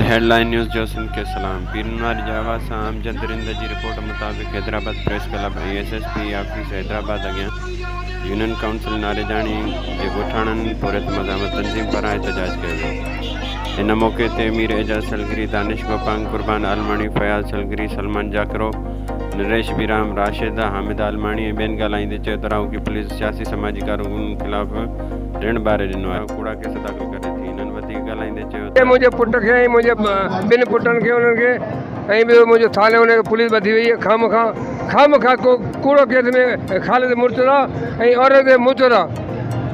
Headline news जो सिंध के सलाम। पीरनवारी जवाब सां अमजद दरिंद की रिपोर्ट मुताबिक Hyderabad press club SSP office Hyderabad अॻियां यूनियन काउंसिल नारेजानी के ॻोठाणनि पुरत मज़ामत तंज़ीम पारां एहतजाज कयो वियो। हिन मौक़े ते मीर एजाज सलगरी, दानिश गोपांग, कुर्बान आलमाणी, फयाज़ सलगरी, सलमान जाकरो, नरेश बीराम, राशिद हामिद आलमाणी ऐं ॿियनि ॻाल्हाईंदे चयो त राहू की पुलिस सियासी समाजी कारकुननि ख़िलाफ़ ऋण बारे ॾिनो आहे, कूड़ा केस दाख़िल करे थी। हिननि वधीक ॻाल्हाईंदे चयो मुंहिंजे पुट खे ऐं मुंहिंजे ॿिनि पुटनि खे उन्हनि खे ऐं ॿियो मुंहिंजो थाले हुनखे पुलिस ॿधी वई आहे खामखां कूड़ो केस में ख़ालिद मुर्तज़ा ऐं औरत मुर्तज़ा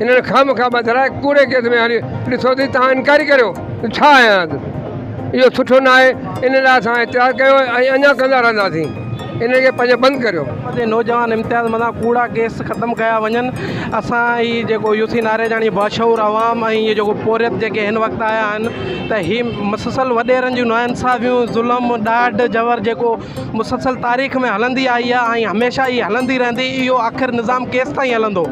इन्हनि खामखां ॿधाए कूड़े केस में हाली ॾिसो थी तव्हां इनकारी करियो छा आहियां इहो सुठो न आहे। इन लाइ असां एतिराज़ कयो ऐं अञा कंदा रहंदासीं। इनखे पंहिंजो बंदि करियो। नौजवान इम्तियाज़ मथां कूड़ा केस ख़तमु कया वञनि। असां ही जेको यूसी नारेजानी बाशऊर आवाम ऐं इहे जेको पोरियत जेके हिन वक़्तु आया आहिनि त हीअ मुसलसल वॾेरनि जूं नाइंसाफ़ियूं ज़ुल्म ॾाढ जबर जेको मुसलसल तारीख़ में हलंदी आई आहे ऐं हमेशह ई हलंदी रहंदी। इहो आख़िर निज़ाम केसि ताईं हलंदो?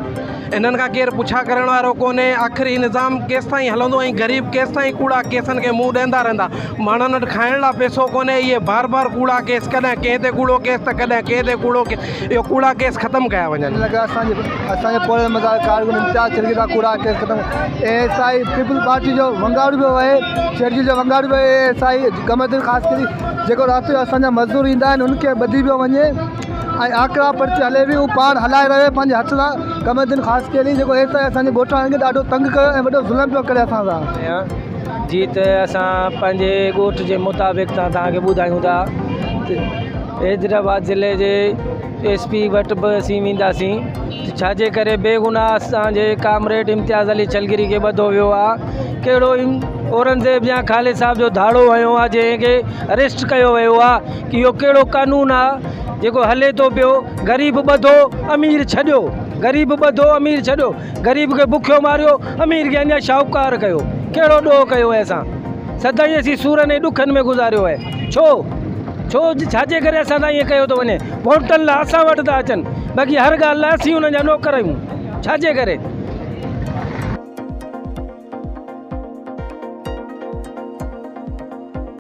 इन्हनि खां केरु पुछा करण वारो कोन्हे। आख़िर ही निज़ाम केसि ताईं हलंदो ऐं ग़रीब केसि ताईं कूड़ा केसनि खे मुंहुं ॾींदा रहंदा? माण्हुनि वटि खाइण लाइ पैसो कोन्हे। इहे बार बार कूड़ा केस, कॾहिं कंहिं ते कूड़ो केस त कॾहिं कंहिं ते कूड़ो केस। इहो कूड़ा केस ख़तमु कया वञनि। असांजे पोइ मज़ा कारकुन इम्तियाज़ सलगरी था कूड़ा केस ख़तमु। एएसआई पीपल पार्टी जो वंगाड़ू पियो आहे, शेरजी जो वंगाड़ू पियो आहे। एएसआई गमदीन ख़ासि करे जेको राति जो असांजा मज़दूर ईंदा आहिनि उनखे ॿधी पियो वञे ऐं आकड़ा पर्ची हले बि, उहो पाण हलाए रहे पंहिंजे हथ सां। गमदीन ख़ासि करे जेको एएसआई असांजे ॻोठाणनि खे ॾाढो तंग कयो ऐं वॾो ज़ुल्म पियो करे असां सां। जी त असां पंहिंजे ॻोठ जे मुताबिक़ तव्हांखे ॿुधायूं था हैदराबाद ज़िले जे एसपी वटि बि असीं वेंदासीं छाजे करे बेगुनाह असांजे कामरेड इम्तियाज़ अली सलगरी खे ॿधो वियो आहे। कहिड़ो औरंगज़ेब या ख़ालिद साहब जो धाड़ो वियो आहे जंहिंखे अरेस्ट कयो वियो आहे कि इहो कहिड़ो कानून आहे जेको हले थो पियो? ग़रीब ॿधो, अमीर छॾियो, ग़रीब ॿधो, अमीर छॾियो, ग़रीब खे बुखियो मारियो, अमीर खे अञा शाहूकार कयो। कहिड़ो ॾोह कयो आहे? असां सदाईं असीं सूरनि ऐं ॾुखनि में गुज़ारियो आहे। छो छाजे करे असां सां ईअं कयो थो वञे? वोटनि लाइ असां वटि था अचनि, बाक़ी हर ॻाल्हि लाइ असीं हुननि जा नौकर आहियूं। छाजे करे?